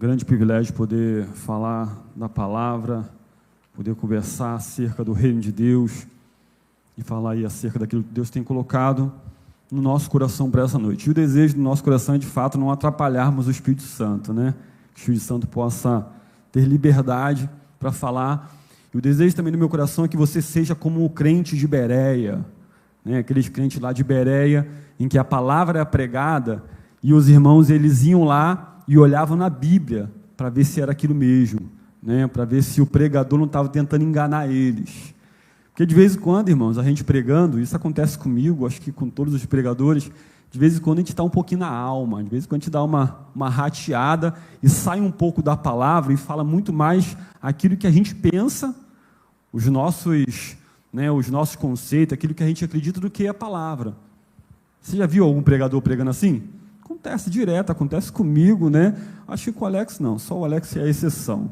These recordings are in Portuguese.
Grande privilégio poder falar da palavra, poder conversar acerca do reino de Deus e falar aí acerca daquilo que Deus tem colocado no nosso coração para essa noite. E o desejo do nosso coração é, de fato, não atrapalharmos o Espírito Santo, né? Que o Espírito Santo possa ter liberdade para falar. E o desejo também do meu coração é que você seja como o crente de Bereia, né? Aqueles crentes lá de Bereia, em que a palavra é pregada e os irmãos, eles iam lá e olhavam na Bíblia para ver se era aquilo mesmo, né? Para ver se o pregador não estava tentando enganar eles. Porque de vez em quando, irmãos, a gente pregando, isso acontece comigo, acho que com todos os pregadores, de vez em quando a gente está um pouquinho na alma, de vez em quando a gente dá uma rateada e sai um pouco da palavra e fala muito mais aquilo que a gente pensa, os nossos conceitos, aquilo que a gente acredita, do que a palavra. Você já viu algum pregador pregando assim? Acontece direto, acontece comigo, né? Acho que com o Alex não, só o Alex é a exceção.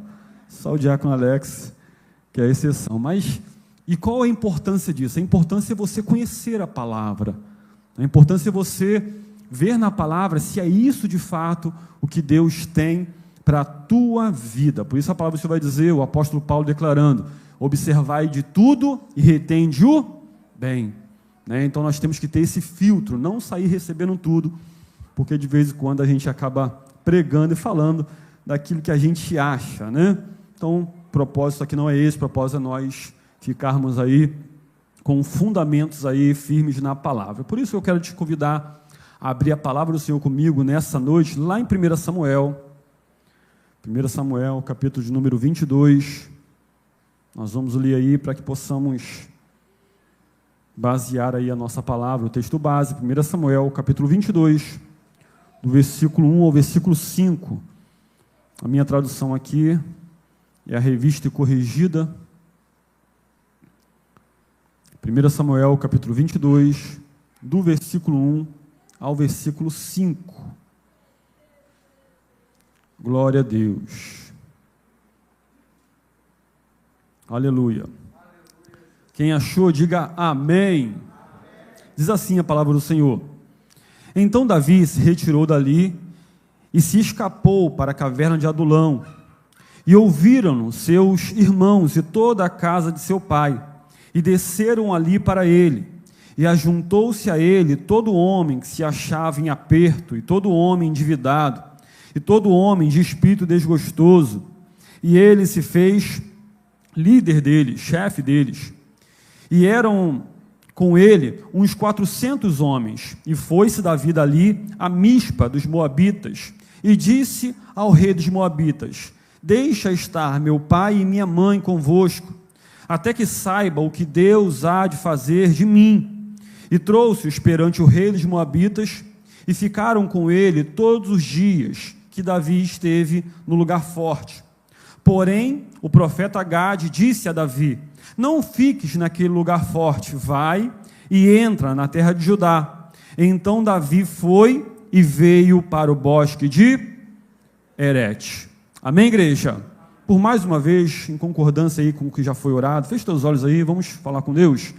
Só o diácono Alex que é a exceção. Mas, e qual a importância disso? A importância é você conhecer a palavra. A importância é você ver na palavra se é isso de fato o que Deus tem para a tua vida. Por isso a palavra do Senhor vai dizer, o apóstolo Paulo declarando, observai de tudo e retende o bem. Né? Então nós temos que ter esse filtro, não sair recebendo tudo, porque de vez em quando a gente acaba pregando e falando daquilo que a gente acha, né? Então, o propósito aqui não é esse, o propósito é nós ficarmos aí com fundamentos aí firmes na palavra. Por isso eu quero te convidar a abrir a palavra do Senhor comigo nessa noite, lá em 1 Samuel, capítulo de número 22, nós vamos ler aí para que possamos basear aí a nossa palavra, o texto base, 1 Samuel, capítulo 22, do versículo 1 ao versículo 5, a minha tradução aqui é a Revista e Corrigida. 1 Samuel, capítulo 22, do versículo 1 ao versículo 5. Glória a Deus. Aleluia. Quem achou, diga amém. Diz assim a palavra do Senhor. Então Davi se retirou dali e se escapou para a caverna de Adulão. E ouviram-no seus irmãos e toda a casa de seu pai, e desceram ali para ele. E ajuntou-se a ele todo homem que se achava em aperto, e todo homem endividado, e todo homem de espírito desgostoso. E ele se fez líder deles, chefe deles. E eram com ele uns 400 homens, e foi-se Davi dali a Mispa dos Moabitas, e disse ao rei dos Moabitas, deixa estar meu pai e minha mãe convosco, até que saiba o que Deus há de fazer de mim. E trouxe-os perante o rei dos Moabitas, e ficaram com ele todos os dias que Davi esteve no lugar forte. Porém, o profeta Gade disse a Davi, não fiques naquele lugar forte, vai e entra na terra de Judá. Então Davi foi e veio para o bosque de Herete. Amém, igreja? Por mais uma vez, em concordância aí com o que já foi orado, feche teus olhos aí, vamos falar com Deus.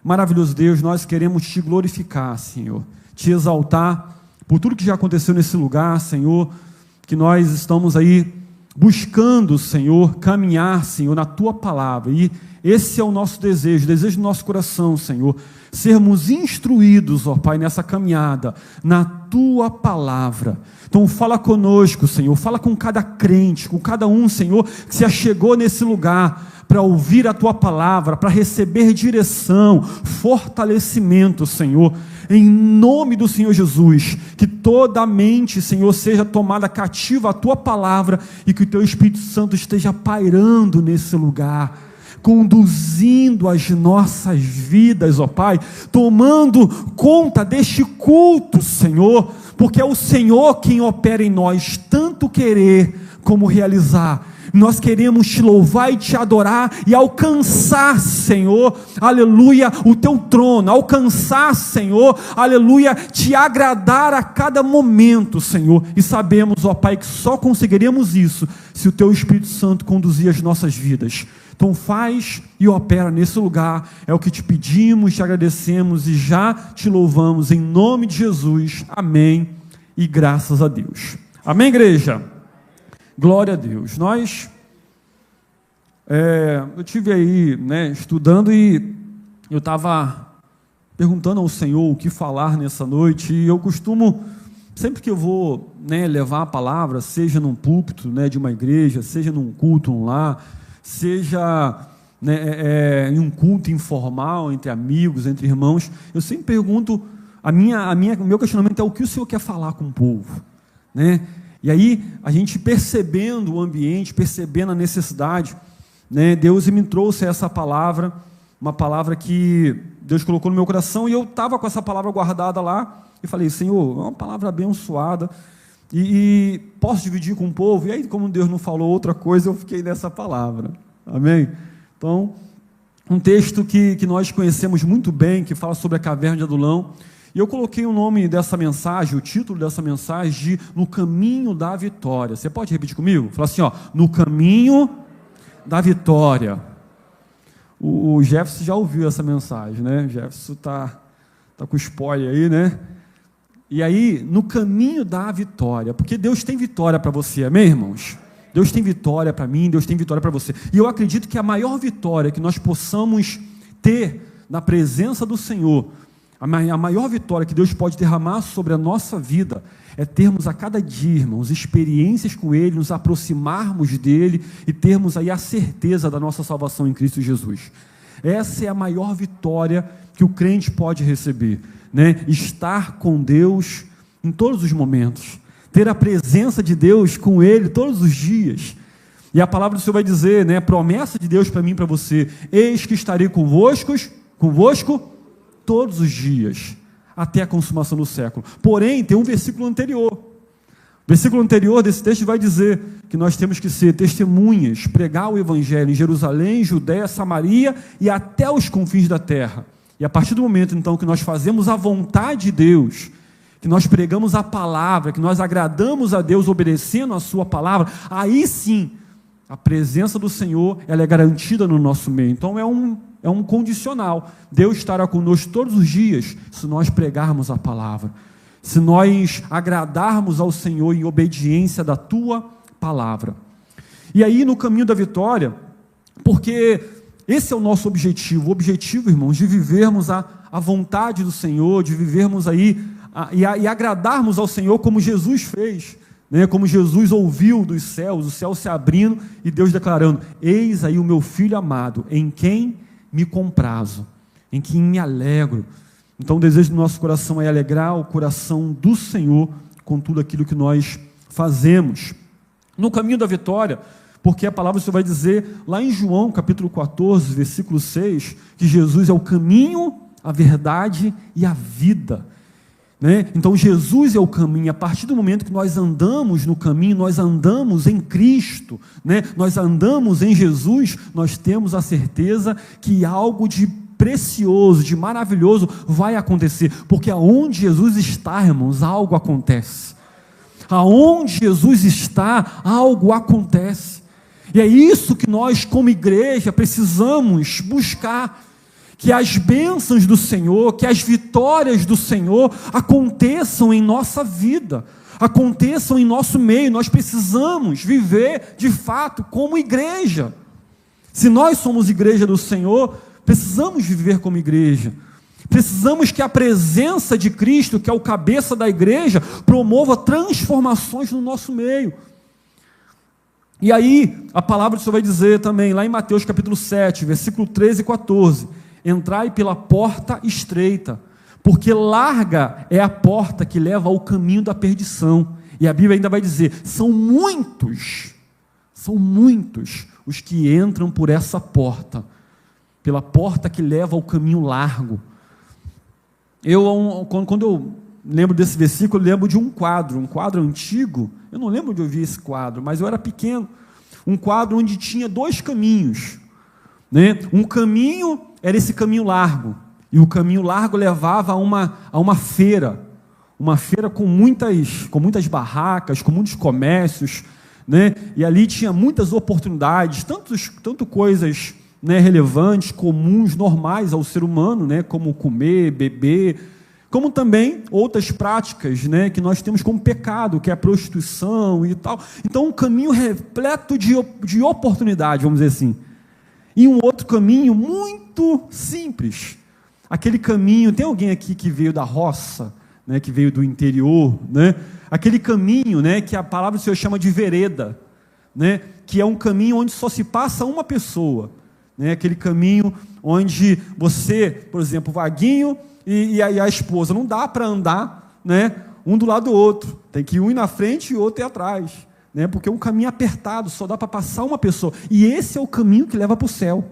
Maravilhoso Deus, nós queremos te glorificar, Senhor, te exaltar por tudo que já aconteceu nesse lugar, Senhor, que nós estamos aí buscando, Senhor, caminhar, Senhor, na Tua palavra, e esse é o nosso desejo, o desejo do nosso coração, Senhor, sermos instruídos, ó Pai, nessa caminhada, na Tua palavra. Então fala conosco, Senhor, fala com cada crente, com cada um, Senhor, que se achegou nesse lugar, para ouvir a Tua palavra, para receber direção, fortalecimento, Senhor, em nome do Senhor Jesus, que toda a mente, Senhor, seja tomada cativa à Tua palavra, e que o Teu Espírito Santo esteja pairando nesse lugar, conduzindo as nossas vidas, ó Pai, tomando conta deste culto, Senhor, porque é o Senhor quem opera em nós, tanto querer como realizar. Nós queremos te louvar e te adorar e alcançar, Senhor, aleluia, o teu trono, alcançar, Senhor, aleluia, te agradar a cada momento, Senhor, e sabemos, ó Pai, que só conseguiremos isso se o teu Espírito Santo conduzir as nossas vidas. Então faz e opera nesse lugar, é o que te pedimos, te agradecemos e já te louvamos em nome de Jesus, amém e graças a Deus. Amém, igreja? Glória a Deus. Eu tive aí, estudando, e eu estava perguntando ao Senhor o que falar nessa noite, e eu costumo, sempre que eu vou levar a palavra, seja num púlpito de uma igreja, seja num culto lá, seja em um culto informal, entre amigos, entre irmãos, eu sempre pergunto, o meu questionamento é: o que o Senhor quer falar com o povo? E aí, a gente percebendo o ambiente, percebendo a necessidade, Deus me trouxe essa palavra, uma palavra que Deus colocou no meu coração, e eu estava com essa palavra guardada lá, e falei: Senhor, é uma palavra abençoada, e posso dividir com o povo? E aí, como Deus não falou outra coisa, eu fiquei nessa palavra, amém? Então, um texto que nós conhecemos muito bem, que fala sobre a caverna de Adulão, e eu coloquei o nome dessa mensagem, o título dessa mensagem, de No Caminho da Vitória. Você pode repetir comigo? Fala assim, No Caminho da Vitória. O Jefferson já ouviu essa mensagem, O Jefferson tá com spoiler aí, E aí, no caminho da vitória, porque Deus tem vitória para você, amém, irmãos? Deus tem vitória para mim, Deus tem vitória para você. E eu acredito que a maior vitória que nós possamos ter na presença do Senhor, a maior vitória que Deus pode derramar sobre a nossa vida, é termos a cada dia, irmãos, experiências com Ele, nos aproximarmos dEle e termos aí a certeza da nossa salvação em Cristo Jesus. Essa é a maior vitória que o crente pode receber, Estar com Deus em todos os momentos, ter a presença de Deus com Ele todos os dias. E a palavra do Senhor vai dizer, a promessa de Deus para mim e para você: eis que estarei convosco todos os dias, até a consumação do século. Porém, tem um versículo anterior. O versículo anterior desse texto vai dizer que nós temos que ser testemunhas, pregar o Evangelho em Jerusalém, Judéia, Samaria e até os confins da terra. E a partir do momento, então, que nós fazemos a vontade de Deus, que nós pregamos a palavra, que nós agradamos a Deus obedecendo a sua palavra, aí sim, a presença do Senhor, ela é garantida no nosso meio. Então é um condicional. Deus estará conosco todos os dias, se nós pregarmos a palavra, se nós agradarmos ao Senhor em obediência da tua palavra. E aí, no caminho da vitória, porque esse é o nosso objetivo, o objetivo, irmãos, de vivermos a vontade do Senhor, de vivermos aí e agradarmos ao Senhor como Jesus fez, como Jesus ouviu dos céus, o céu se abrindo e Deus declarando: eis aí o meu filho amado, em quem me comprazo, em quem me alegro. Então o desejo do nosso coração é alegrar o coração do Senhor com tudo aquilo que nós fazemos. No caminho da vitória, porque a palavra do Senhor vai dizer lá em João capítulo 14, versículo 6, que Jesus é o caminho, a verdade e a vida. Então Jesus é o caminho. A partir do momento que nós andamos no caminho, nós andamos em Cristo, nós andamos em Jesus, nós temos a certeza que algo de precioso, de maravilhoso vai acontecer, porque aonde Jesus está, irmãos, algo acontece. Aonde Jesus está, algo acontece. E é isso que nós, como igreja, precisamos buscar, que as bênçãos do Senhor, que as vitórias do Senhor aconteçam em nossa vida, aconteçam em nosso meio. Nós precisamos viver de fato como igreja. Se nós somos igreja do Senhor, precisamos viver como igreja. Precisamos que a presença de Cristo, que é o cabeça da igreja, promova transformações no nosso meio. E aí, a palavra do Senhor vai dizer também, lá em Mateus capítulo 7, versículo 13 e 14, entrai pela porta estreita, porque larga é a porta que leva ao caminho da perdição. E a Bíblia ainda vai dizer, são muitos os que entram por essa porta, pela porta que leva ao caminho largo. Quando eu lembro desse versículo, eu lembro de um quadro antigo. Eu não lembro onde eu vi esse quadro, mas eu era pequeno. Um quadro onde tinha dois caminhos, Um caminho era esse caminho largo, e o caminho largo levava a uma feira com muitas barracas, com muitos comércios, E ali tinha muitas oportunidades, tanto coisas relevantes, comuns, normais ao ser humano, como comer, beber, como também outras práticas, né, que nós temos como pecado, que é a prostituição e tal. Então, um caminho repleto de oportunidade, vamos dizer assim. E um outro caminho muito simples. Aquele caminho, tem alguém aqui que veio da roça, né, que veio do interior, né? Aquele caminho, né, que a palavra do Senhor chama de vereda, né, que é um caminho onde só se passa uma pessoa, né? Aquele caminho onde você, por exemplo, Vaguinho e a esposa, não dá para andar, né, um do lado do outro, tem que um ir na frente e o outro ir atrás, né, porque é um caminho apertado, só dá para passar uma pessoa, e esse é o caminho que leva para o céu,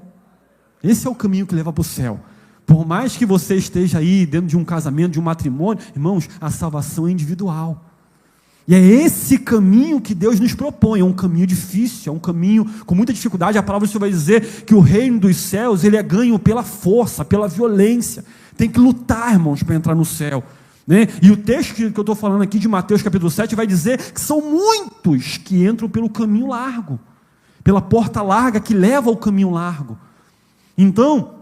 esse é o caminho que leva para o céu. Por mais que você esteja aí dentro de um casamento, de um matrimônio, irmãos, a salvação é individual, e é esse caminho que Deus nos propõe. É um caminho difícil, é um caminho com muita dificuldade. A palavra do Senhor vai dizer que o reino dos céus, ele é ganho pela força, pela violência. Tem que lutar, irmãos, para entrar no céu, né? E o texto que eu estou falando aqui de Mateus capítulo 7 vai dizer que são muitos que entram pelo caminho largo, pela porta larga que leva ao caminho largo. Então,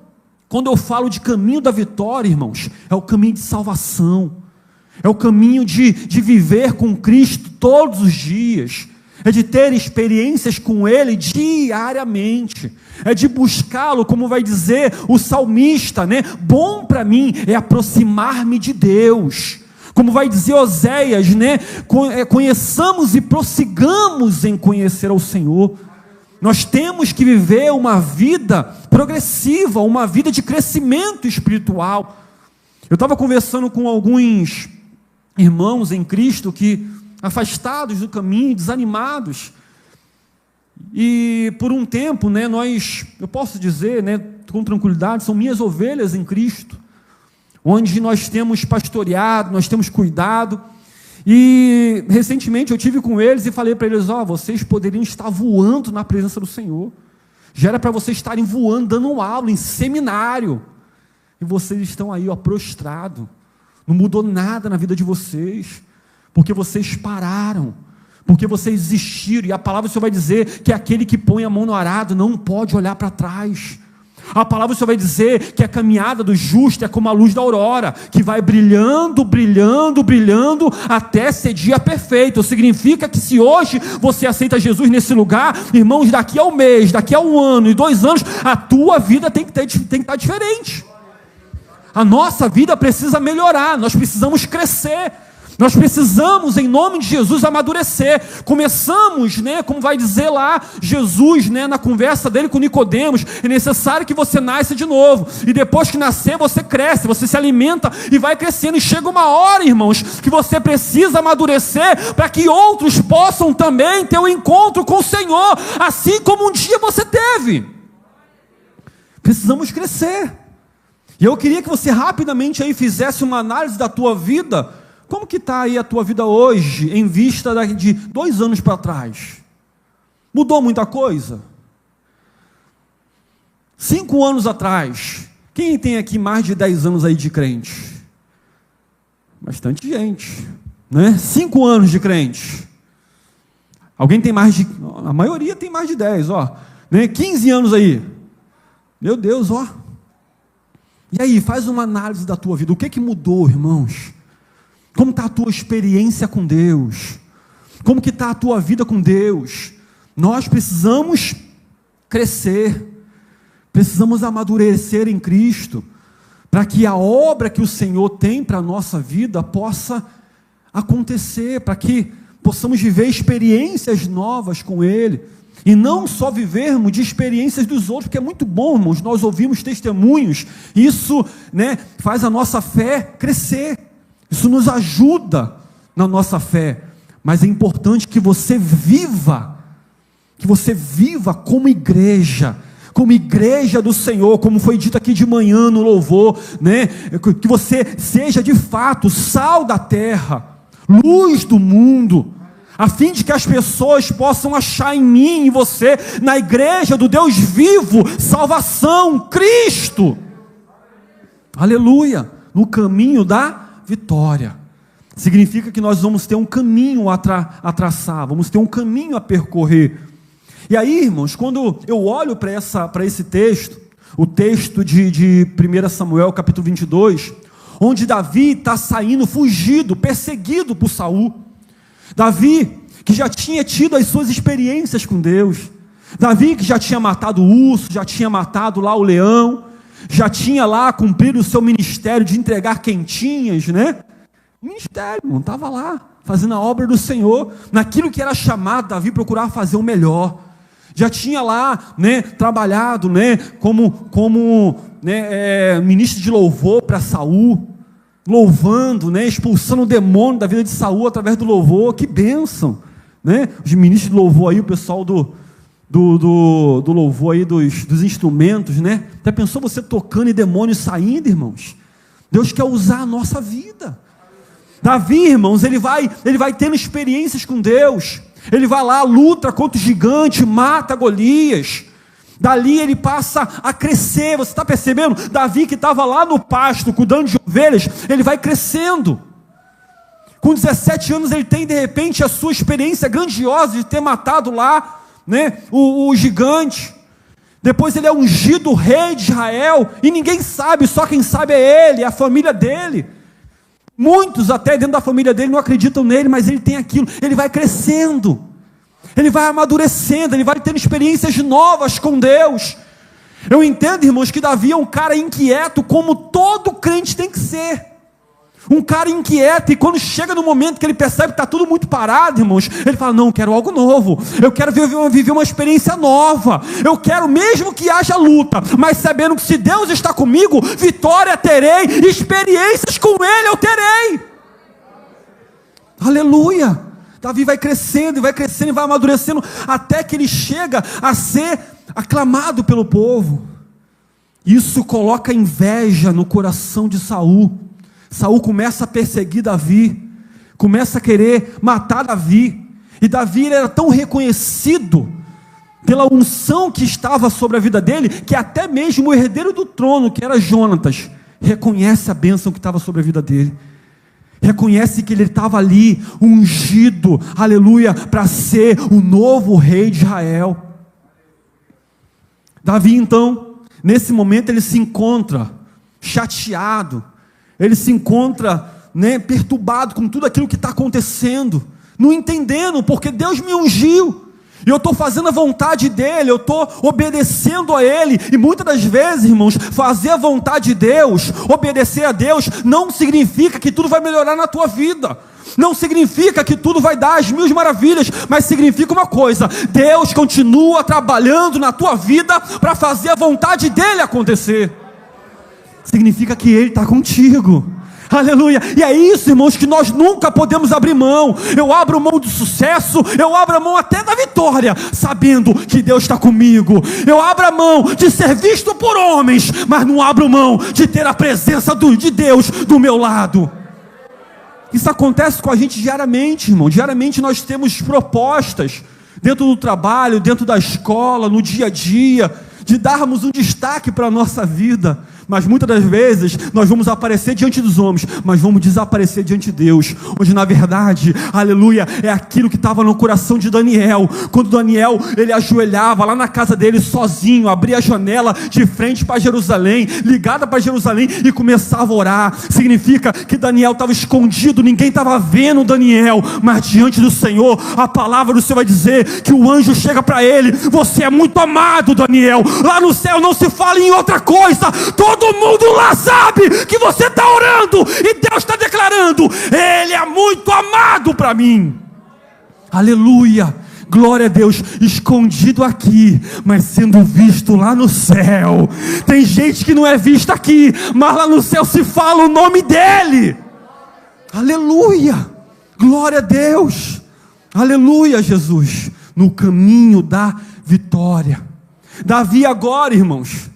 quando eu falo de caminho da vitória, irmãos, é o caminho de salvação, é o caminho de viver com Cristo todos os dias, é de ter experiências com Ele diariamente, é de buscá-lo, como vai dizer o salmista, né? Bom para mim é aproximar-me de Deus, como vai dizer Oséias, né? Conheçamos e prossigamos em conhecer ao Senhor. Nós temos que viver uma vida progressiva, uma vida de crescimento espiritual. Eu estava conversando com alguns irmãos em Cristo que afastados do caminho, desanimados, e por um tempo, né, eu posso dizer, né, com tranquilidade, são minhas ovelhas em Cristo, onde nós temos pastoreado, nós temos cuidado, e recentemente eu tive com eles e falei para eles, vocês poderiam estar voando na presença do Senhor, já era para vocês estarem voando, dando aula em seminário, e vocês estão aí, prostrados, não mudou nada na vida de vocês, porque vocês pararam, porque vocês desistiram, e a palavra do Senhor vai dizer que aquele que põe a mão no arado não pode olhar para trás. A palavra do Senhor vai dizer que a caminhada do justo é como a luz da aurora, que vai brilhando, brilhando, brilhando, até ser dia perfeito. Significa que se hoje você aceita Jesus nesse lugar, irmãos, daqui a um mês, daqui a 1 ano e 2 anos, a tua vida tem que estar diferente. A nossa vida precisa melhorar, nós precisamos crescer, nós precisamos, em nome de Jesus, amadurecer. Começamos, né, como vai dizer lá Jesus, né, na conversa dele com Nicodemos, é necessário que você nasça de novo, e depois que nascer você cresce, você se alimenta e vai crescendo, e chega uma hora, irmãos, que você precisa amadurecer, para que outros possam também ter um encontro com o Senhor, assim como um dia você teve. Precisamos crescer. E eu queria que você rapidamente aí fizesse uma análise da tua vida. Como que está aí a tua vida hoje, em vista de 2 anos para trás? Mudou muita coisa? 5 anos atrás, quem tem aqui mais de 10 anos aí de crente? Bastante gente, né? 5 anos de crente. Alguém tem mais de... A maioria tem mais de 10, né? 15 anos aí. Meu Deus, E aí, faz uma análise da tua vida. O que mudou, irmãos? Como está a tua experiência com Deus? Como que está a tua vida com Deus? Nós precisamos crescer, precisamos amadurecer em Cristo, para que a obra que o Senhor tem para a nossa vida possa acontecer, para que possamos viver experiências novas com Ele, e não só vivermos de experiências dos outros, porque é muito bom, irmãos, nós ouvimos testemunhos, isso, né, faz a nossa fé crescer, isso nos ajuda na nossa fé, mas é importante que você viva como igreja do Senhor, como foi dito aqui de manhã no louvor, né, que você seja de fato sal da terra, luz do mundo, a fim de que as pessoas possam achar em mim e você, na igreja do Deus vivo, salvação, Cristo, aleluia, no caminho da vitória. Significa que nós vamos ter um caminho a traçar, vamos ter um caminho a percorrer. E aí, irmãos, quando eu olho para esse texto, o texto de 1 Samuel capítulo 22, onde Davi está saindo fugido, perseguido por Saul. Davi, que já tinha tido as suas experiências com Deus. Davi, que já tinha matado o urso, já tinha matado lá o leão, já tinha lá cumprido o seu ministério de entregar quentinhas, né? Ministério, não estava lá, fazendo a obra do Senhor, naquilo que era chamado. Davi procurava fazer o melhor. Já tinha lá, né, trabalhado, né, como ministro de louvor para Saul, louvando, né, expulsando o demônio da vida de Saul através do louvor. Que bênção, né? Os ministros de louvor aí, o pessoal do louvor aí, dos instrumentos, né? Já pensou você tocando e demônios saindo, irmãos? Deus quer usar a nossa vida. Davi, irmãos, ele vai tendo experiências com Deus. Ele vai lá, luta contra o gigante, mata Golias. Dali ele passa a crescer. Você está percebendo? Davi, que estava lá no pasto cuidando de ovelhas, ele vai crescendo. Com 17 anos ele tem de repente a sua experiência grandiosa de ter matado lá, né, o gigante. Depois ele é ungido rei de Israel, e ninguém sabe, só quem sabe é ele, é a família dele. Muitos até dentro da família dele não acreditam nele, mas ele tem aquilo. Ele vai crescendo, ele vai amadurecendo, ele vai tendo experiências novas com Deus. Eu entendo, irmãos, que Davi é um cara inquieto, como todo crente tem que ser. Um cara inquieto, e quando chega no momento que ele percebe que está tudo muito parado, irmãos, ele fala: não, eu quero algo novo, eu quero viver uma experiência nova, eu quero mesmo que haja luta, mas sabendo que se Deus está comigo, vitória terei, experiências com Ele eu terei. Aleluia. Davi vai crescendo, e vai amadurecendo, até que ele chega a ser aclamado pelo povo. Isso coloca inveja no coração de Saul. Saul começa a perseguir Davi, começa a querer matar Davi, e Davi era tão reconhecido pela unção que estava sobre a vida dele, que até mesmo o herdeiro do trono, que era Jonatas, reconhece a bênção que estava sobre a vida dele, reconhece que ele estava ali, ungido, aleluia, para ser o novo rei de Israel. Davi então, nesse momento ele se encontra chateado, ele se encontra, né, perturbado com tudo aquilo que está acontecendo, não entendendo, porque Deus me ungiu, e eu estou fazendo a vontade dEle, eu estou obedecendo a Ele, e muitas das vezes, irmãos, fazer a vontade de Deus, obedecer a Deus, não significa que tudo vai melhorar na tua vida, não significa que tudo vai dar as mil maravilhas, mas significa uma coisa: Deus continua trabalhando na tua vida, para fazer a vontade dEle acontecer. Significa que Ele está contigo, aleluia. E é isso, irmãos, que nós nunca podemos abrir mão. Eu abro mão do sucesso, eu abro mão até da vitória, sabendo que Deus está comigo. Eu abro mão de ser visto por homens, mas não abro mão de ter a presença de Deus do meu lado. Isso acontece com a gente diariamente, irmão. Diariamente nós temos propostas, dentro do trabalho, dentro da escola, no dia a dia, de darmos um destaque para a nossa vida. Mas muitas das vezes nós vamos aparecer diante dos homens, mas vamos desaparecer diante de Deus, onde na verdade, aleluia, é aquilo que estava no coração de Daniel. Quando Daniel, ele ajoelhava lá na casa dele sozinho, abria a janela de frente para Jerusalém, ligada para Jerusalém, e começava a orar. Significa que Daniel estava escondido, ninguém estava vendo Daniel, mas diante do Senhor, a palavra do Senhor vai dizer que o anjo chega para ele: você é muito amado, Daniel, lá no céu não se fala em outra coisa, todo mundo lá sabe que você está orando, e Deus está declarando: Ele é muito amado para mim. Aleluia, glória a Deus. Escondido aqui, mas sendo visto lá no céu. Tem gente que não é vista aqui, mas lá no céu se fala o nome dEle. Aleluia, glória a Deus, aleluia, Jesus, no caminho da vitória. Davi agora, irmãos,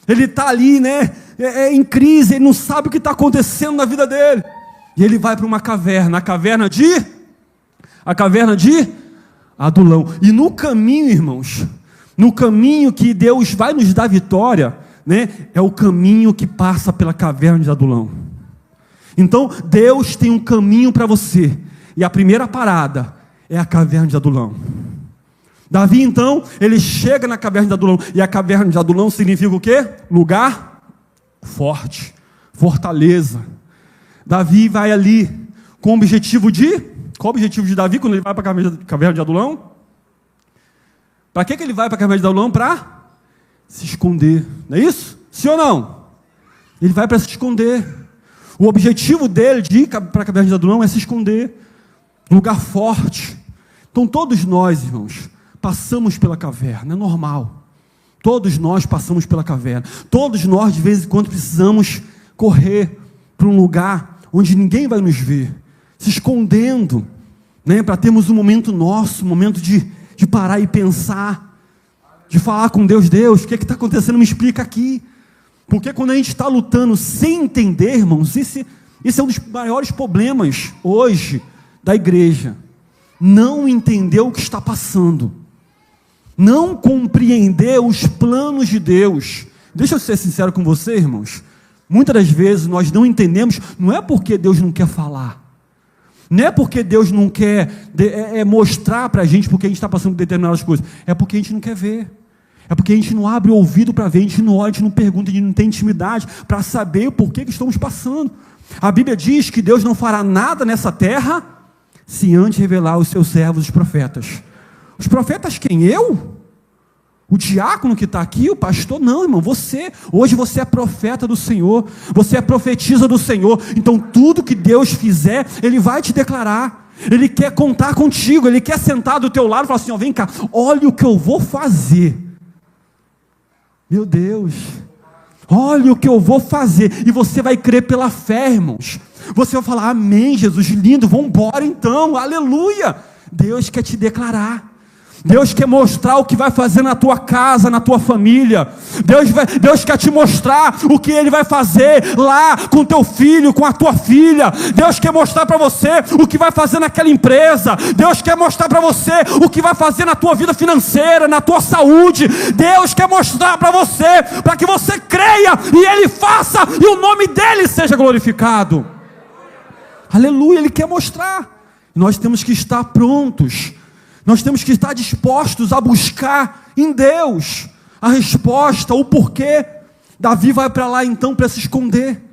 ele está ali, né, em crise, ele não sabe o que está acontecendo na vida dele, e ele vai para uma caverna, a caverna de Adulão. E no caminho, irmãos, no caminho que Deus vai nos dar vitória, né, é o caminho que passa pela caverna de Adulão. Então Deus tem um caminho para você, e a primeira parada é a caverna de Adulão. Davi então, ele chega na caverna de Adulão, e a caverna de Adulão significa o quê? Lugar forte, fortaleza, Davi vai ali com o objetivo de... Qual o objetivo de Davi quando ele vai para a caverna de Adulão? Para que ele vai para a caverna de Adulão? Para se esconder. Não é isso? Sim ou não? Ele vai para se esconder. O objetivo dele de ir para a caverna de Adulão é se esconder. Um lugar forte. Então todos nós, irmãos, passamos pela caverna. É normal. Todos nós passamos pela caverna. Todos nós, de vez em quando, precisamos correr para um lugar onde ninguém vai nos ver, se escondendo, né, para termos um momento nosso, um momento de parar e pensar, de falar com Deus. Deus, o que está acontecendo? Me explica aqui. Porque quando a gente está lutando sem entender, irmãos, esse é um dos maiores problemas hoje da igreja. Não entender o que está passando. Não compreender os planos de Deus. Deixa eu ser sincero com você, irmãos. Muitas das vezes nós não entendemos, não é porque Deus não quer falar. Não é porque Deus não quer mostrar para a gente porque a gente está passando por determinadas coisas. É porque a gente não quer ver. É porque a gente não abre o ouvido para ver, a gente não olha, a gente não pergunta, a gente não tem intimidade para saber o porquê que estamos passando. A Bíblia diz que Deus não fará nada nessa terra se antes revelar aos seus servos, os profetas. Os profetas quem? Eu? O diácono que está aqui, o pastor? Não, irmão, hoje você é profeta do Senhor, você é profetisa do Senhor, então tudo que Deus fizer, Ele vai te declarar, Ele quer contar contigo, Ele quer sentar do teu lado e falar assim, ó, vem cá, olha o que eu vou fazer. Meu Deus, olha o que eu vou fazer, e você vai crer pela fé, irmãos, você vai falar, amém, Jesus, lindo, vamos embora então, aleluia. Deus quer te declarar, Deus quer mostrar o que vai fazer na tua casa, na tua família. Deus quer te mostrar o que Ele vai fazer lá com teu filho, com a tua filha. Deus quer mostrar para você o que vai fazer naquela empresa. Deus quer mostrar para você o que vai fazer na tua vida financeira, na tua saúde. Deus quer mostrar para você, para que você creia e Ele faça e o nome dEle seja glorificado. Aleluia, Ele quer mostrar. Nós temos que estar prontos. Nós temos que estar dispostos a buscar em Deus a resposta, o porquê. Davi vai para lá então para se esconder.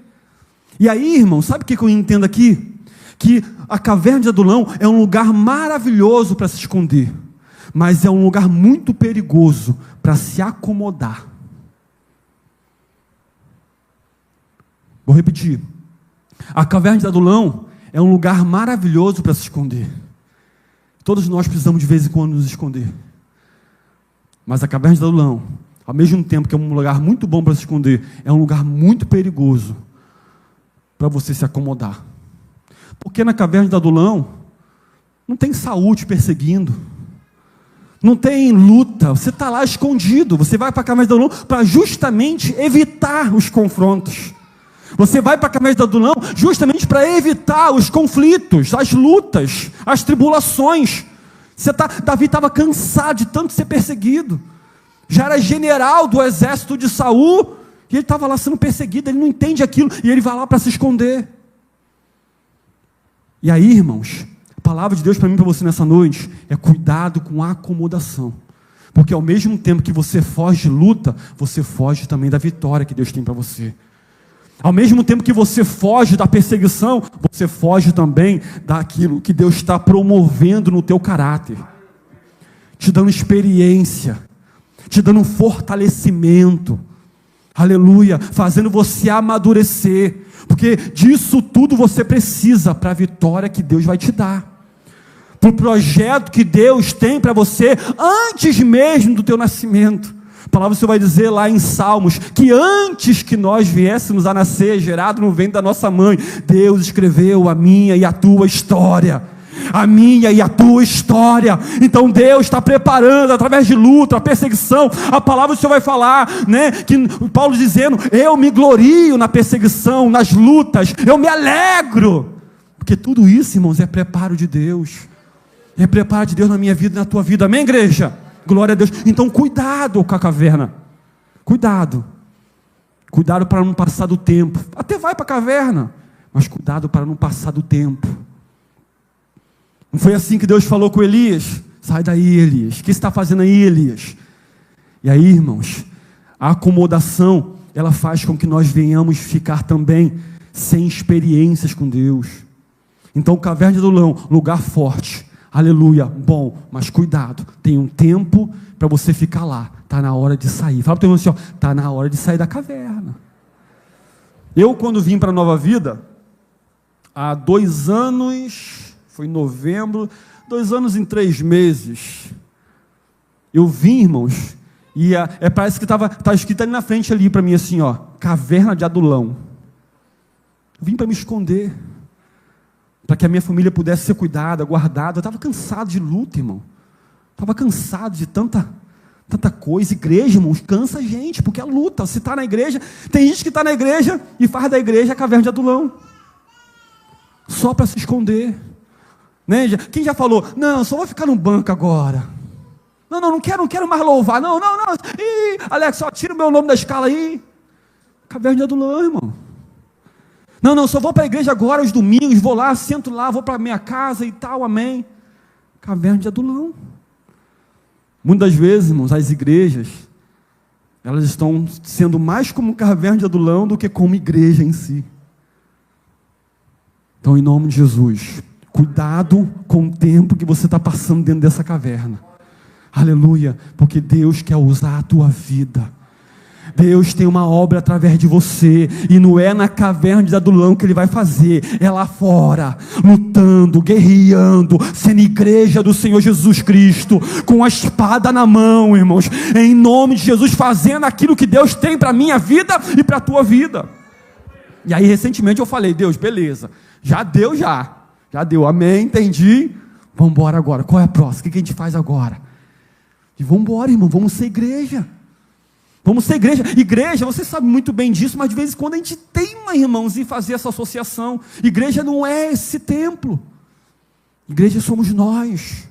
E aí, irmão, sabe o que eu entendo aqui? Que a caverna de Adulão é um lugar maravilhoso para se esconder, mas é um lugar muito perigoso para se acomodar. Vou repetir. A caverna de Adulão é um lugar maravilhoso para se esconder. Todos nós precisamos de vez em quando nos esconder. Mas a caverna de Adulão, ao mesmo tempo que é um lugar muito bom para se esconder, é um lugar muito perigoso para você se acomodar. Porque na caverna de Adulão não tem Saul te perseguindo, não tem luta, você está lá escondido. Você vai para a caverna de Adulão para justamente evitar os confrontos. Você vai para a caverna de Adulão justamente para evitar os conflitos, as lutas, as tribulações. Davi estava cansado de tanto ser perseguido. Já era general do exército de Saul, e ele estava lá sendo perseguido, ele não entende aquilo, e ele vai lá para se esconder. E aí, irmãos, a palavra de Deus para mim e para você nessa noite é cuidado com a acomodação. Porque ao mesmo tempo que você foge de luta, você foge também da vitória que Deus tem para você. Ao mesmo tempo que você foge da perseguição, você foge também daquilo que Deus está promovendo no teu caráter, te dando experiência, te dando um fortalecimento, aleluia, fazendo você amadurecer, porque disso tudo você precisa para a vitória que Deus vai te dar, para o projeto que Deus tem para você antes mesmo do teu nascimento. A palavra do Senhor vai dizer lá em Salmos, que antes que nós viéssemos a nascer, gerado no ventre da nossa mãe, Deus escreveu a minha e a tua história. A minha e a tua história. Então Deus está preparando através de luta, a perseguição. A palavra do Senhor vai falar, né, que Paulo dizendo, eu me glorio na perseguição, nas lutas, eu me alegro, porque tudo isso, irmãos, é preparo de Deus. É preparo de Deus na minha vida e na tua vida, amém, igreja? Glória a Deus. Então cuidado com a caverna, cuidado para não passar do tempo. Até vai para a caverna, mas cuidado para não passar do tempo. Não foi assim que Deus falou com Elias? Sai daí, Elias, o que você está fazendo aí, Elias? E aí, irmãos, a acomodação, ela faz com que nós venhamos ficar também sem experiências com Deus. Então, caverna de adulão, lugar forte, aleluia, bom, mas cuidado, tem um tempo para você ficar lá, está na hora de sair. Fala para o teu irmão assim, está na hora de sair da caverna. Eu, quando vim para a Nova Vida, há 2 anos, foi em novembro, 2 anos e 3 meses, eu vim, irmãos, e parece que estava escrito ali na frente ali para mim assim, ó, caverna de adulão. Eu vim para me esconder, para que a minha família pudesse ser cuidada, guardada. Eu estava cansado de luta, irmão. Estava cansado de tanta coisa. Igreja, irmãos, cansa a gente, porque é luta. Você está na igreja, tem gente que está na igreja e faz da igreja a caverna de adulão, só para se esconder. Né? Quem já falou, não, só vou ficar no banco agora. Não quero mais louvar. Não. Ih, Alex, ó, tira o meu nome da escala aí. Caverna de adulão, irmão. Não, só vou para a igreja agora, os domingos, vou lá, sento lá, vou para a minha casa e tal, amém. Caverna de adulão. Muitas vezes, irmãos, as igrejas, elas estão sendo mais como caverna de adulão do que como igreja em si. Então, em nome de Jesus, cuidado com o tempo que você está passando dentro dessa caverna. Aleluia, porque Deus quer usar a tua vida. Deus tem uma obra através de você, e não é na caverna de adulão que Ele vai fazer, é lá fora, lutando, guerreando, sendo igreja do Senhor Jesus Cristo, com a espada na mão, irmãos, em nome de Jesus, fazendo aquilo que Deus tem para a minha vida e para a tua vida. E aí recentemente eu falei, Deus, beleza, já deu, amém, entendi, vamos embora agora, qual é a próxima, o que a gente faz agora? E vamos embora, irmão, vamos ser igreja. Vamos ser igreja. Igreja, você sabe muito bem disso, mas de vez em quando a gente teima, irmãos, em fazer essa associação. Igreja não é esse templo. Igreja somos nós.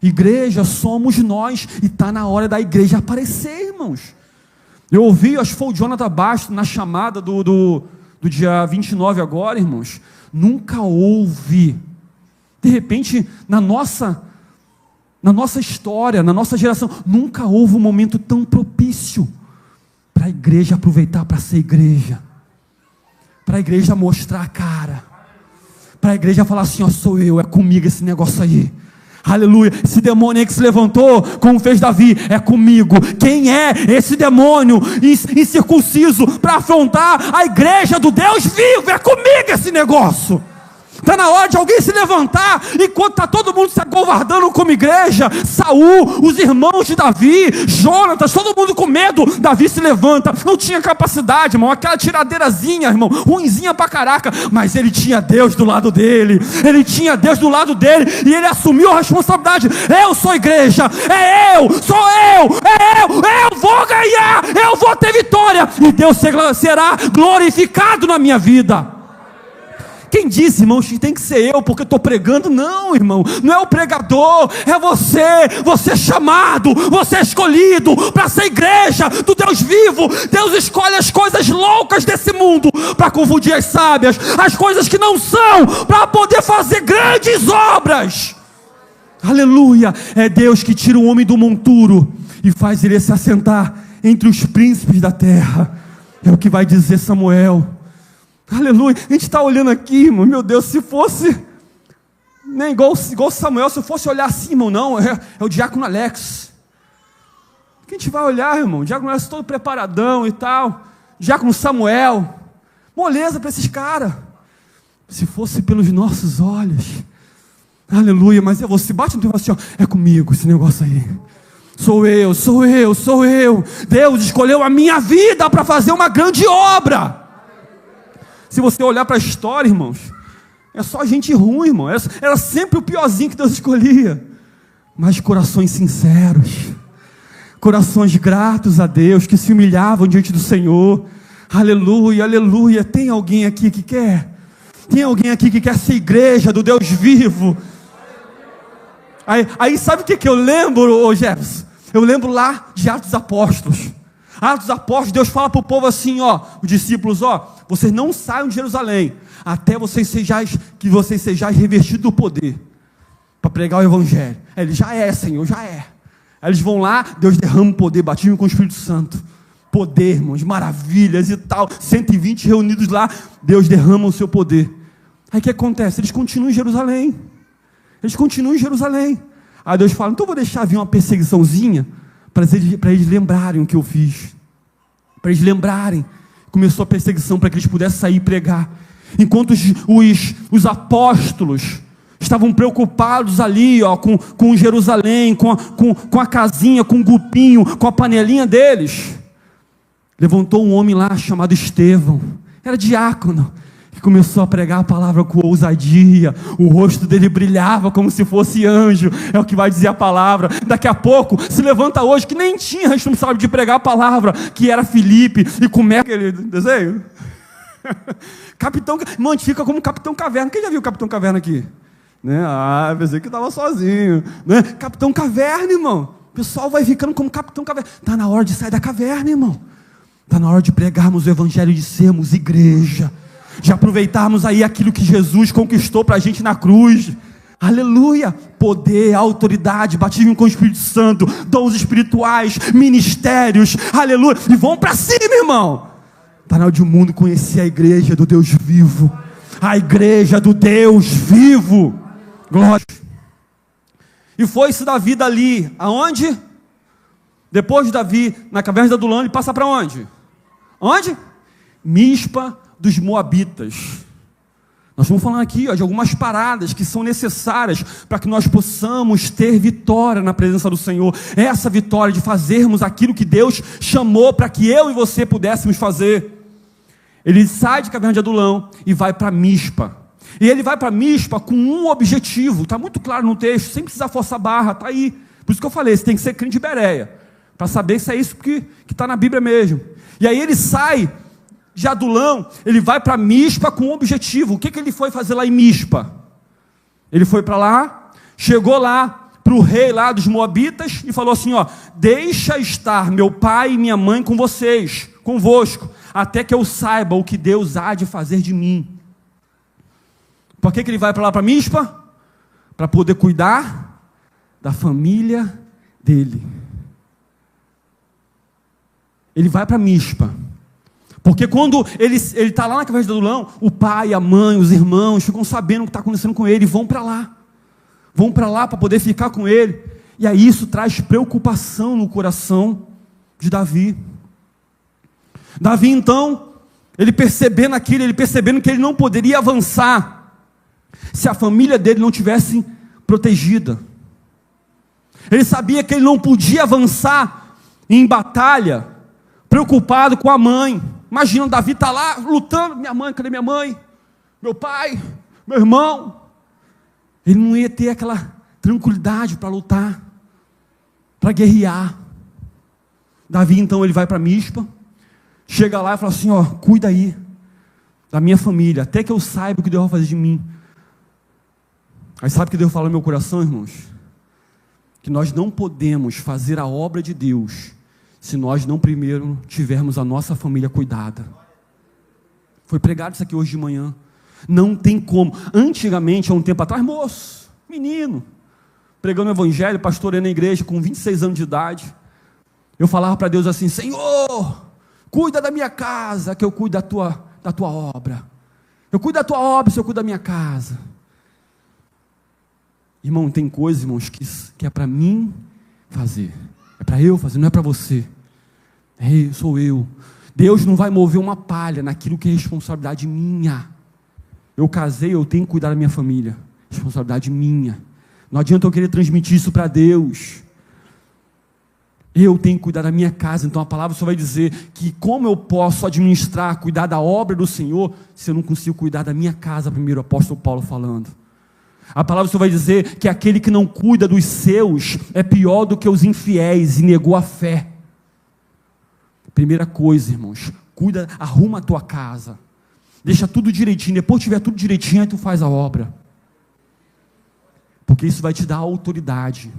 Igreja somos nós. E está na hora da igreja aparecer, irmãos. Eu ouvi, acho que foi o Jonathan Bastos, na chamada do dia 29 agora, irmãos. Nunca houve. De repente, na nossa história, na nossa geração, nunca houve um momento tão propício para a igreja aproveitar para ser igreja, para a igreja mostrar a cara, para a igreja falar assim, ó, sou eu, é comigo esse negócio aí, aleluia, esse demônio aí que se levantou, como fez Davi, é comigo. Quem é esse demônio incircunciso para afrontar a igreja do Deus vivo? É comigo esse negócio. Está na hora de alguém se levantar, enquanto está todo mundo se acovardando como igreja. Saul, os irmãos de Davi, Jonatas, todo mundo com medo. Davi se levanta, não tinha capacidade, irmão, aquela tiradeirazinha, irmão, ruinzinha pra caraca, mas ele tinha Deus do lado dele, e ele assumiu a responsabilidade. Eu sou igreja, eu vou ganhar, eu vou ter vitória, e Deus será glorificado na minha vida. Quem disse, irmãos, que tem que ser eu porque estou pregando? Não, irmão, não é o pregador, é você é chamado, você é escolhido para ser igreja do Deus vivo. Deus escolhe as coisas loucas desse mundo para confundir as sábias, as coisas que não são, para poder fazer grandes obras. Aleluia, é Deus que tira o homem do monturo e faz ele se assentar entre os príncipes da terra, é o que vai dizer Samuel. Aleluia, a gente está olhando aqui, irmão, meu Deus, se fosse, né, igual Samuel, se eu fosse olhar assim, irmão, não, é o diácono Alex, que a gente vai olhar, irmão, o diácono Alex todo preparadão e tal, diácono Samuel, moleza para esses caras, se fosse pelos nossos olhos, aleluia, mas é você, bate no teu assim, ó, é comigo esse negócio aí, sou eu, Deus escolheu a minha vida para fazer uma grande obra. Se você olhar para a história, irmãos, é só gente ruim, irmão. Era sempre o piorzinho que Deus escolhia. Mas corações sinceros, corações gratos a Deus, que se humilhavam diante do Senhor. Aleluia, aleluia. Tem alguém aqui que quer? Tem alguém aqui que quer ser igreja do Deus vivo? Aí sabe o que eu lembro, Jefferson? Eu lembro lá de Atos dos Apóstolos. Atos dos Apóstolos, Deus fala para o povo assim, ó, os discípulos, ó, vocês não saiam de Jerusalém, até vocês sejais revestidos do poder, para pregar o Evangelho. Ele já é, Senhor, já é. Aí eles vão lá, Deus derrama o poder, batismo com o Espírito Santo. poder, irmãos, maravilhas e tal, 120 reunidos lá, Deus derrama o seu poder. Aí o que acontece? Eles continuam em Jerusalém. Aí Deus fala, então eu vou deixar vir uma perseguiçãozinha, para eles lembrarem o que eu fiz. Para eles lembrarem. Começou a perseguição para que eles pudessem sair e pregar. Enquanto os apóstolos estavam preocupados ali, com Jerusalém, com a casinha, com o grupinho, com a panelinha deles, levantou um homem lá chamado Estevão, era diácono, que começou a pregar a palavra com ousadia. O rosto dele brilhava como se fosse anjo, é o que vai dizer a palavra. Daqui a pouco se levanta hoje, que nem tinha responsável de pregar a palavra, que era Filipe, e como é aquele desenho? Capitão, mano, fica como Capitão Caverna. Quem já viu o Capitão Caverna aqui? Né? Ah, pensei que estava sozinho, né? Capitão Caverna, irmão. O pessoal vai ficando como Capitão Caverna. Está na hora de sair da caverna, irmão. Está na hora de pregarmos o evangelho, de sermos igreja, de aproveitarmos aí aquilo que Jesus conquistou para a gente na cruz. Aleluia, poder, autoridade, batismo com o Espírito Santo, dons espirituais, ministérios, aleluia, e vão para cima, irmão. Está na hora de o mundo conhecer a igreja do Deus vivo, a igreja do Deus vivo. Glória. E foi-se Davi dali, aonde? Depois de Davi, na caverna de Adulão, ele passa para onde? Onde? Mispa dos Moabitas. Nós estamos falando aqui de algumas paradas que são necessárias para que nós possamos ter vitória na presença do Senhor. Essa vitória de fazermos aquilo que Deus chamou para que eu e você pudéssemos fazer. Ele sai de caverna de Adulão e vai para Mispa. E ele vai para Mispa com um objetivo, está muito claro no texto, sem precisar forçar a barra, está aí. Por isso que eu falei, você tem que ser crente de Bereia, para saber se é isso que está na Bíblia mesmo. E aí ele sai de Adulão, ele vai para Mispa com um objetivo. O que ele foi fazer lá em Mispa? Ele foi para lá, chegou lá para o rei lá dos Moabitas e falou assim, deixa estar meu pai e minha mãe com vocês, convosco, até que eu saiba o que Deus há de fazer de mim. Por que ele vai para lá para Mispa? Para poder cuidar da família dele. Ele vai para Mispa. Porque quando ele está lá na caverna de Adulão, o pai, a mãe, os irmãos ficam sabendo o que está acontecendo com ele e vão para lá. Vão para lá para poder ficar com ele. E aí isso traz preocupação no coração de Davi. Davi então, ele percebendo que ele não poderia avançar se a família dele não tivesse protegida. Ele sabia que ele não podia avançar em batalha preocupado com a mãe. Imagina, Davi está lá lutando, minha mãe, cadê minha mãe? Meu pai, meu irmão. Ele não ia ter aquela tranquilidade para lutar, para guerrear. Davi então ele vai para Mispa, chega lá e fala assim, cuida aí da minha família, até que eu saiba o que Deus vai fazer de mim. Aí sabe o que Deus fala no meu coração, irmãos? Que nós não podemos fazer a obra de Deus se nós não primeiro tivermos a nossa família cuidada. Foi pregado isso aqui hoje de manhã. Não tem como. Antigamente, há um tempo atrás, moço, menino, pregando o evangelho, pastoreando a igreja com 26 anos de idade, eu falava para Deus assim, Senhor, cuida da minha casa, que eu cuido da tua obra. Eu cuido da tua obra, se eu cuido da minha casa. Irmão, tem coisas, irmãos, que é para mim fazer. É para eu fazer, não é para você. Sou eu. Deus não vai mover uma palha naquilo que é responsabilidade minha. Eu casei, eu tenho que cuidar da minha família. Responsabilidade minha. Não adianta eu querer transmitir isso para Deus. Eu tenho que cuidar da minha casa. Então a palavra só vai dizer que como eu posso administrar, cuidar da obra do Senhor, se eu não consigo cuidar da minha casa, primeiro o apóstolo Paulo falando. A palavra só vai dizer que aquele que não cuida dos seus é pior do que os infiéis e negou a fé. Primeira coisa, irmãos, cuida, arruma a tua casa, deixa tudo direitinho, depois que tiver tudo direitinho, aí tu faz a obra, porque isso vai te dar autoridade.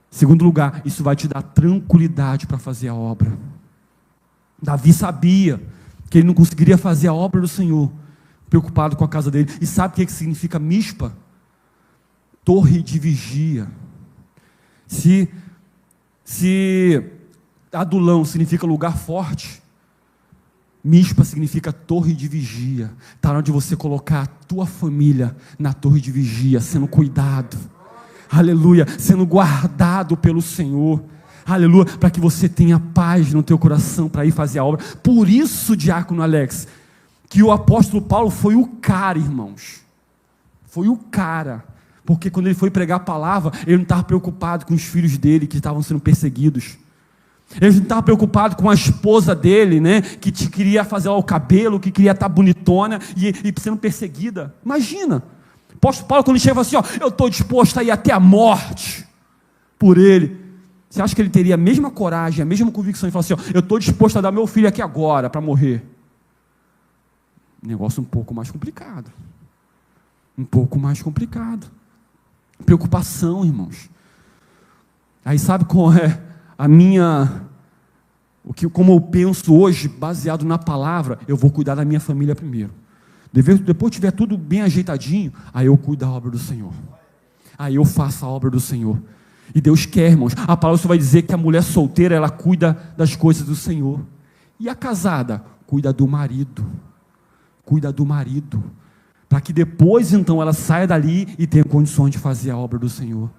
Segundo lugar, isso vai te dar tranquilidade para fazer a obra. Davi sabia que ele não conseguiria fazer a obra do Senhor, preocupado com a casa dele. E sabe o que significa Mispa? Torre de vigia. Se Adulão significa lugar forte. Mispa significa torre de vigia. Está na hora de você colocar a tua família na torre de vigia, sendo cuidado. Aleluia, sendo guardado pelo Senhor. Aleluia, para que você tenha paz no teu coração para ir fazer a obra. Por isso, diácono Alex, que o apóstolo Paulo foi o cara, irmãos. Foi o cara. Porque quando ele foi pregar a palavra, ele não estava preocupado com os filhos dele que estavam sendo perseguidos. Ele não estava preocupado com a esposa dele, né, que queria fazer lá o cabelo, que queria estar bonitona e sendo perseguida. Imagina. O apóstolo Paulo, quando ele chega, fala assim, eu estou disposto a ir até a morte por ele. Você acha que ele teria a mesma coragem, a mesma convicção de falar assim, eu estou disposto a dar meu filho aqui agora para morrer? Negócio um pouco mais complicado. Um pouco mais complicado. Preocupação, irmãos. Aí sabe qual é a minha... como eu penso hoje, baseado na palavra, eu vou cuidar da minha família primeiro. Depois tiver tudo bem ajeitadinho, aí eu cuido da obra do Senhor. Aí eu faço a obra do Senhor. E Deus quer, irmãos. A palavra só vai dizer que a mulher solteira, ela cuida das coisas do Senhor. E a casada, cuida do marido. Cuida do marido. Para que depois, então, ela saia dali e tenha condições de fazer a obra do Senhor.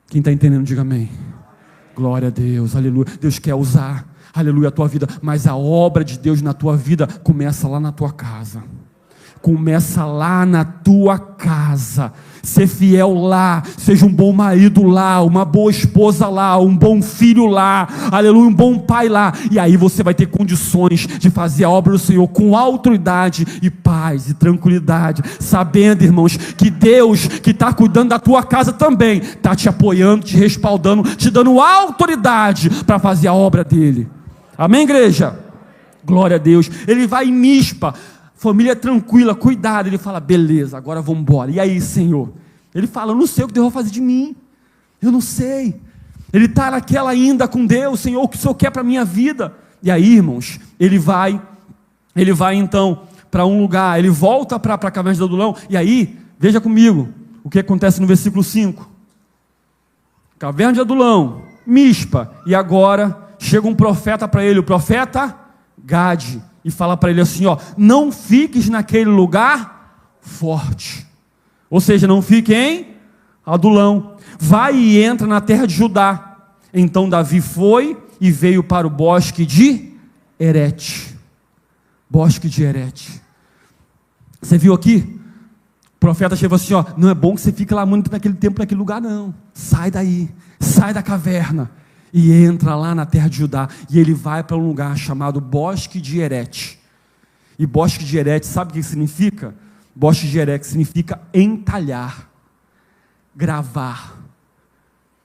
Quem está entendendo, diga amém. Glória a Deus, aleluia. Deus quer usar, aleluia, a tua vida. Mas a obra de Deus na tua vida começa lá na tua casa. Começa lá na tua casa. Ser fiel lá, seja um bom marido lá, uma boa esposa lá, um bom filho lá, aleluia, um bom pai lá, e aí você vai ter condições de fazer a obra do Senhor com autoridade e paz e tranquilidade, sabendo, irmãos, que Deus que está cuidando da tua casa também, está te apoiando, te respaldando, te dando autoridade para fazer a obra dele. Amém, igreja? Glória a Deus. Ele vai em Mispa, família tranquila, cuidado. Ele fala, beleza, agora vamos embora. E aí, Senhor? Ele fala, eu não sei o que Deus vai fazer de mim. Eu não sei. Ele está naquela ainda com Deus, Senhor, o que o Senhor quer para a minha vida? E aí, irmãos, ele vai então para um lugar, ele volta para a caverna de Adulão. E aí, veja comigo, o que acontece no versículo 5. Caverna de Adulão, Mispa. E agora, chega um profeta para ele, o profeta Gade. E fala para ele assim, não fiques naquele lugar forte. Ou seja, não fique em Adulão. Vai e entra na terra de Judá. Então Davi foi e veio para o bosque de Herete. Bosque de Herete. Você viu aqui? O profeta chegou assim, não é bom que você fique lá muito naquele tempo, naquele lugar não. Sai daí, sai da caverna. E entra lá na terra de Judá. E ele vai para um lugar chamado Bosque de Herete. E Bosque de Herete, sabe o que significa? Bosque de Herete significa entalhar, gravar.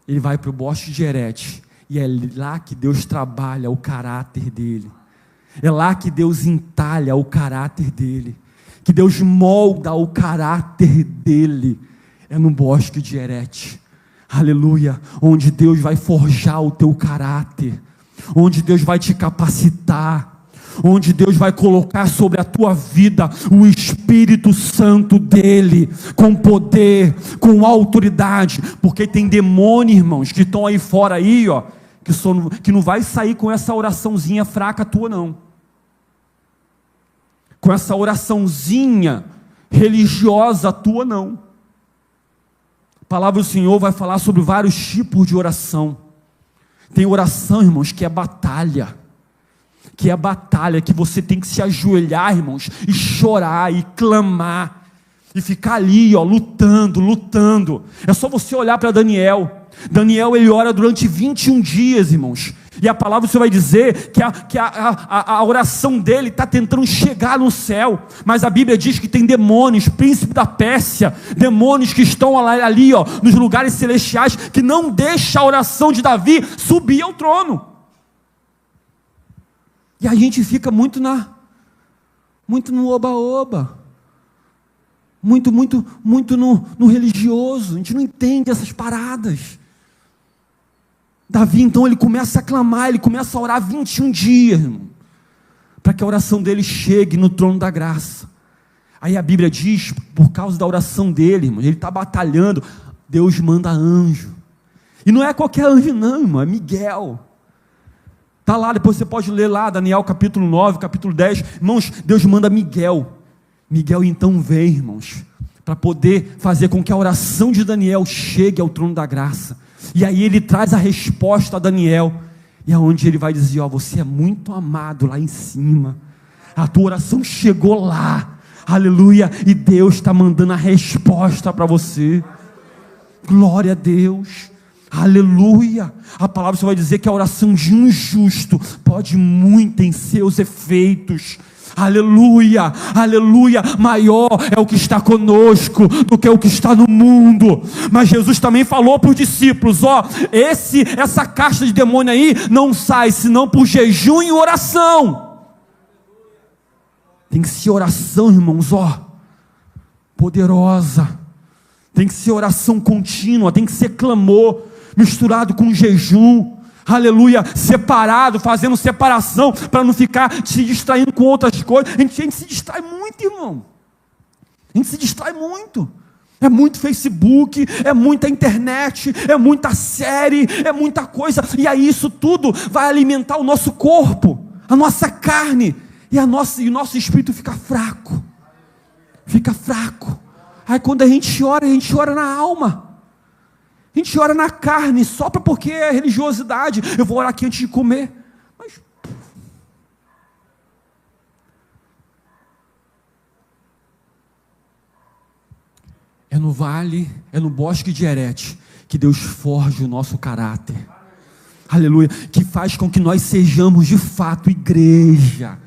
Ele vai para o Bosque de Herete. E é lá que Deus trabalha o caráter dele. É lá que Deus entalha o caráter dele. Que Deus molda o caráter dele. É no Bosque de Herete. Aleluia, onde Deus vai forjar o teu caráter, onde Deus vai te capacitar, onde Deus vai colocar sobre a tua vida o Espírito Santo dele, com poder, com autoridade, porque tem demônio, irmãos, que estão aí fora aí, que não vai sair com essa oraçãozinha fraca tua não, com essa oraçãozinha religiosa tua não. A palavra do Senhor vai falar sobre vários tipos de oração. Tem oração, irmãos, que é batalha. Que você tem que se ajoelhar, irmãos, e chorar, e clamar, e ficar ali, lutando. É só você olhar para Daniel. Daniel, ele ora durante 21 dias, irmãos. E a palavra do Senhor vai dizer que a oração dele está tentando chegar no céu. Mas a Bíblia diz que tem demônios, príncipe da Pérsia, demônios que estão ali, nos lugares celestiais, que não deixam a oração de Davi subir ao trono. E a gente fica muito no oba-oba. Muito no religioso. A gente não entende essas paradas. Davi, então, ele começa a clamar, ele começa a orar 21 dias, irmão, para que a oração dele chegue no trono da graça. Aí a Bíblia diz, por causa da oração dele, irmão, ele está batalhando, Deus manda anjo. E não é qualquer anjo não, irmão, é Miguel. Está lá, depois você pode ler lá, Daniel capítulo 9, capítulo 10. Irmãos, Deus manda Miguel. Miguel então vem, irmãos, para poder fazer com que a oração de Daniel chegue ao trono da graça. E aí ele traz a resposta a Daniel. E é onde ele vai dizer, ó, você é muito amado lá em cima. A tua oração chegou lá. Aleluia. E Deus está mandando a resposta para você. Glória a Deus. Aleluia. A palavra só vai dizer que a oração de um justo pode muito em seus efeitos. Aleluia, aleluia. Maior é o que está conosco do que o que está no mundo. Mas Jesus também falou para os discípulos, ó, essa caixa de demônio aí não sai senão por jejum e oração. Tem que ser oração, irmãos, ó, poderosa. Tem que ser oração contínua, tem que ser clamor misturado com jejum. Aleluia, separado, fazendo separação, para não ficar se distraindo com outras coisas. A gente se distrai muito, irmão. A gente se distrai muito. É muito Facebook, é muita internet, é muita série, é muita coisa. E aí isso tudo vai alimentar o nosso corpo, a nossa carne. E o nosso espírito fica fraco. Fica fraco. Aí quando a gente ora na alma. A gente ora na carne, só porque é religiosidade. Eu vou orar aqui antes de comer. Mas é no vale, é no bosque de Herete que Deus forja o nosso caráter. Aleluia. Que faz com que nós sejamos de fato igreja.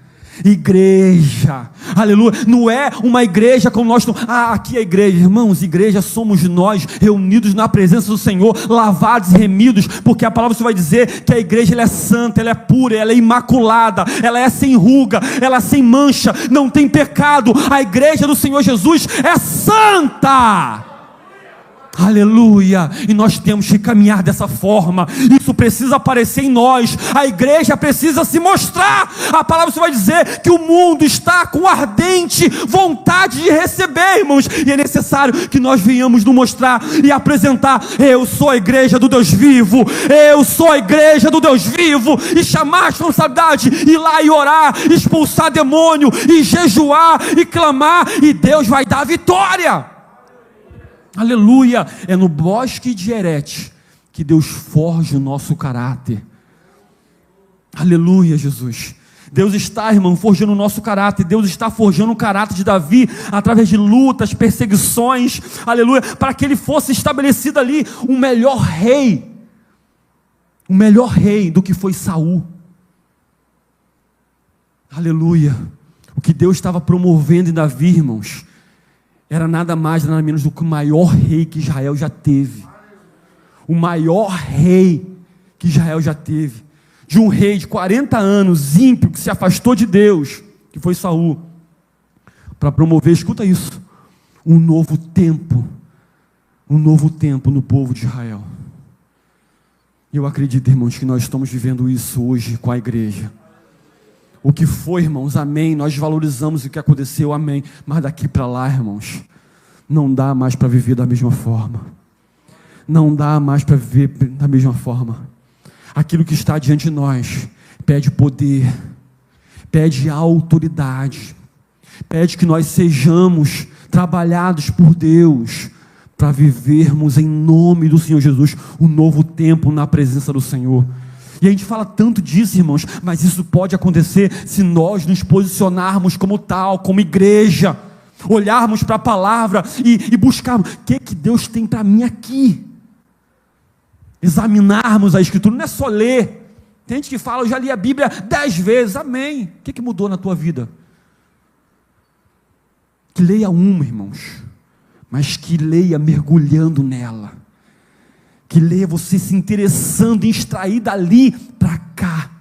Igreja, aleluia. Não é uma igreja como nós, aqui é a igreja, irmãos. Igreja somos nós reunidos na presença do Senhor, lavados e remidos, porque a palavra vai dizer que a igreja ela é santa, ela é pura, ela é imaculada, ela é sem ruga, ela é sem mancha, não tem pecado. A igreja do Senhor Jesus é santa. Aleluia, e nós temos que caminhar dessa forma. Isso precisa aparecer em nós. A igreja precisa se mostrar. A palavra vai dizer que o mundo está com ardente vontade de receber, irmãos, e é necessário que nós venhamos nos mostrar e apresentar: eu sou a igreja do Deus vivo, eu sou a igreja do Deus vivo, e chamar a responsabilidade, ir lá e orar, expulsar demônio, e jejuar, e clamar, e Deus vai dar vitória. Aleluia. É no bosque de Herete que Deus forja o nosso caráter. Aleluia, Jesus. Deus está, irmão, forjando o nosso caráter. Deus está forjando o caráter de Davi através de lutas, perseguições, aleluia, para que ele fosse estabelecido ali um melhor rei do que foi Saul. Aleluia. O que Deus estava promovendo em Davi, irmãos, era nada mais, nada menos do que o maior rei que Israel já teve. O maior rei que Israel já teve. De um rei de 40 anos, ímpio, que se afastou de Deus, que foi Saul, para promover, escuta isso, um novo tempo no povo de Israel. E eu acredito, irmãos, que nós estamos vivendo isso hoje com a igreja. O que foi, irmãos, amém, nós valorizamos o que aconteceu, amém, mas daqui para lá, irmãos, não dá mais para viver da mesma forma. Não dá mais para viver da mesma forma. Aquilo que está diante de nós pede poder, pede autoridade, pede que nós sejamos trabalhados por Deus, para vivermos em nome do Senhor Jesus um novo tempo na presença do Senhor. E a gente fala tanto disso, irmãos, mas isso pode acontecer se nós nos posicionarmos como tal, como igreja, olharmos para a palavra e buscarmos: o que Deus tem para mim aqui? Examinarmos a Escritura, não é só ler. Tem gente que fala: eu já li a Bíblia 10 vezes, amém. O que mudou na tua vida? Que leia uma, irmãos, mas que leia mergulhando nela. Que leia você se interessando em extrair dali para cá.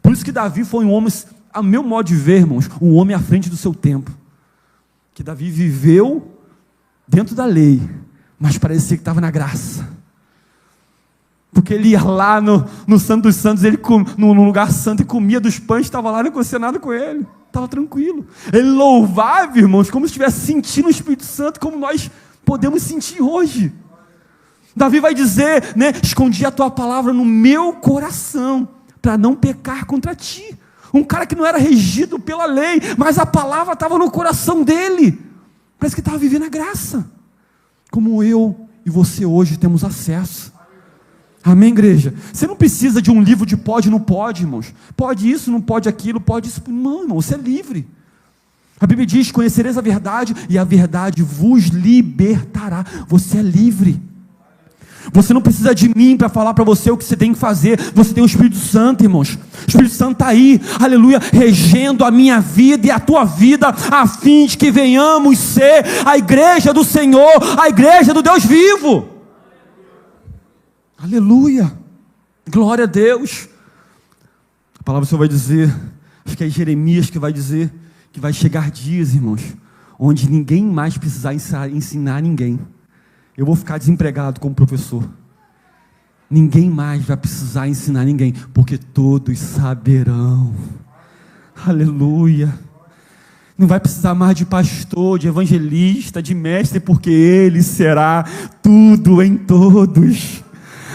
Por isso que Davi foi um homem, a meu modo de ver, irmãos, um homem à frente do seu tempo. Que Davi viveu dentro da lei, mas parecia que estava na graça. Porque ele ia lá no Santo dos Santos, no lugar santo, e comia dos pães, estava lá, não acontecia nada com ele, estava tranquilo. Ele louvava, irmãos, como se estivesse sentindo o Espírito Santo, como nós podemos sentir hoje. Davi vai dizer, né, escondi a tua palavra no meu coração, para não pecar contra ti. Um cara que não era regido pela lei, mas a palavra estava no coração dele. Parece que estava vivendo a graça. Como eu e você hoje temos acesso. Amém, igreja? Você não precisa de um livro de pode e não pode, irmãos. Pode isso, não pode aquilo, pode isso. Não, irmão, você é livre. A Bíblia diz: conhecereis a verdade e a verdade vos libertará. Você é livre. Você não precisa de mim para falar para você o que você tem que fazer. Você tem o Espírito Santo, irmãos. O Espírito Santo está aí, aleluia, regendo a minha vida e a tua vida, a fim de que venhamos ser a igreja do Senhor, a igreja do Deus vivo. Aleluia, glória a Deus. A palavra do Senhor vai dizer, acho que é Jeremias que vai dizer, que vai chegar dias, irmãos, onde ninguém mais precisar ensinar ninguém. Eu vou ficar desempregado como professor. Ninguém mais vai precisar ensinar ninguém, porque todos saberão. Aleluia. Não vai precisar mais de pastor, de evangelista, de mestre, porque ele será tudo em todos.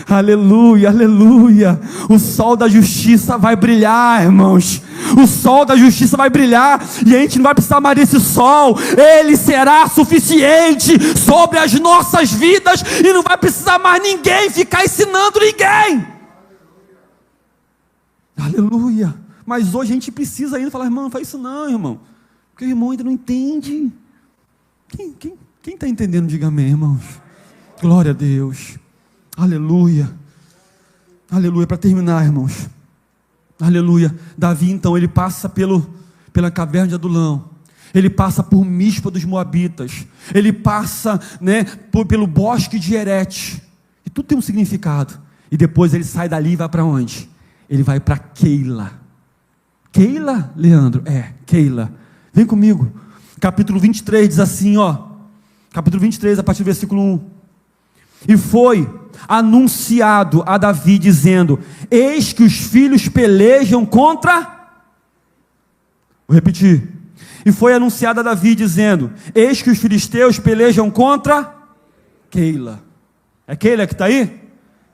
Aleluia, aleluia. O sol da justiça vai brilhar, irmãos. O sol da justiça vai brilhar, e a gente não vai precisar mais desse sol. Ele será suficiente sobre as nossas vidas, e não vai precisar mais ninguém ficar ensinando ninguém. Aleluia. Mas hoje a gente precisa ainda falar: irmão, não faz isso não, irmão, porque o irmão ainda não entende. Quem está entendendo, diga amém, irmãos. Glória a Deus. Aleluia, aleluia. Para terminar, irmãos, aleluia, Davi então, ele passa pela caverna de Adulão, ele passa por Mispa dos Moabitas, ele passa, pelo bosque de Herete, e tudo tem um significado, e depois ele sai dali e vai para onde? Ele vai para Keila. Keila, Leandro? Keila, vem comigo, capítulo 23, diz assim, capítulo 23, a partir do versículo 1, e foi anunciado a Davi, dizendo: eis que os filhos pelejam contra... Vou repetir. E foi anunciado a Davi, dizendo: eis que os filisteus pelejam contra Keila. É Keila que está aí?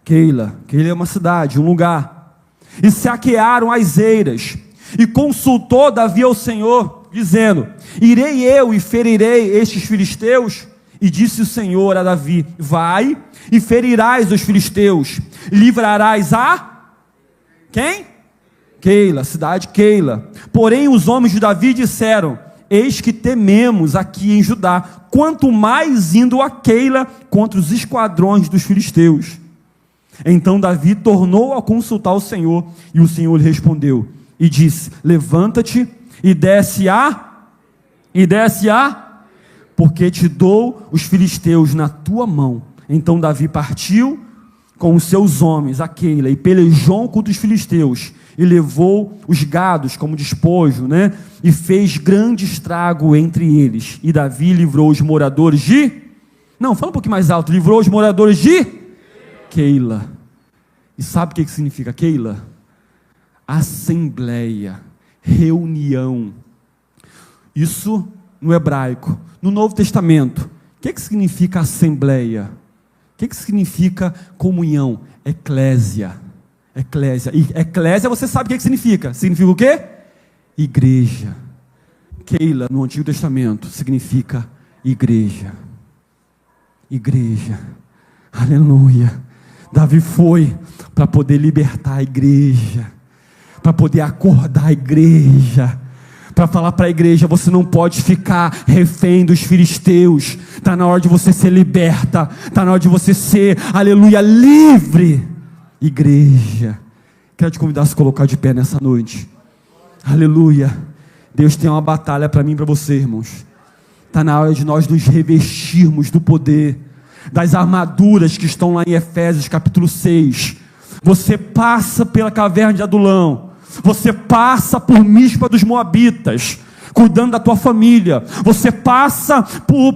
Keila é uma cidade, um lugar. E saquearam as eiras. E consultou Davi ao Senhor, dizendo: irei eu e ferirei estes filisteus? E disse o Senhor a Davi: vai e ferirás os filisteus, livrarás a... quem? Keila, cidade Keila. Porém os homens de Davi disseram: eis que tememos aqui em Judá, quanto mais indo a Keila contra os esquadrões dos filisteus. Então Davi tornou a consultar o Senhor, e o Senhor lhe respondeu e disse: levanta-te e desce a... porque te dou os filisteus na tua mão. Então Davi partiu com os seus homens a Keila, e pelejou contra os filisteus, e levou os gados como despojo, e fez grande estrago entre eles. E Davi livrou os moradores de... Não, fala um pouquinho mais alto. Livrou os moradores de Keila. E sabe o que significa Keila? Assembleia, reunião. Isso no hebraico. No Novo Testamento, o que significa assembleia? O que significa comunhão? Eclésia. E eclésia, você sabe o que significa? Significa o quê? Igreja. Keila, no Antigo Testamento, significa igreja. Igreja. Aleluia. Davi foi para poder libertar a igreja, para poder acordar a igreja, para falar para a igreja: você não pode ficar refém dos filisteus. Está na hora de você ser liberta. Está na hora de você ser, aleluia, livre. Igreja, quero te convidar a se colocar de pé nessa noite. Aleluia. Deus tem uma batalha para mim e para você, irmãos. Está na hora de nós nos revestirmos do poder, das armaduras que estão lá em Efésios capítulo 6. Você passa pela caverna de Adulão, você passa por Mispa dos Moabitas, cuidando da tua família. Você passa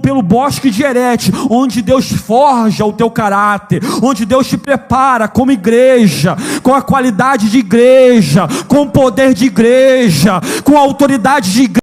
pelo bosque de Herete, onde Deus forja o teu caráter, onde Deus te prepara como igreja, com a qualidade de igreja, com o poder de igreja, com a autoridade de igreja.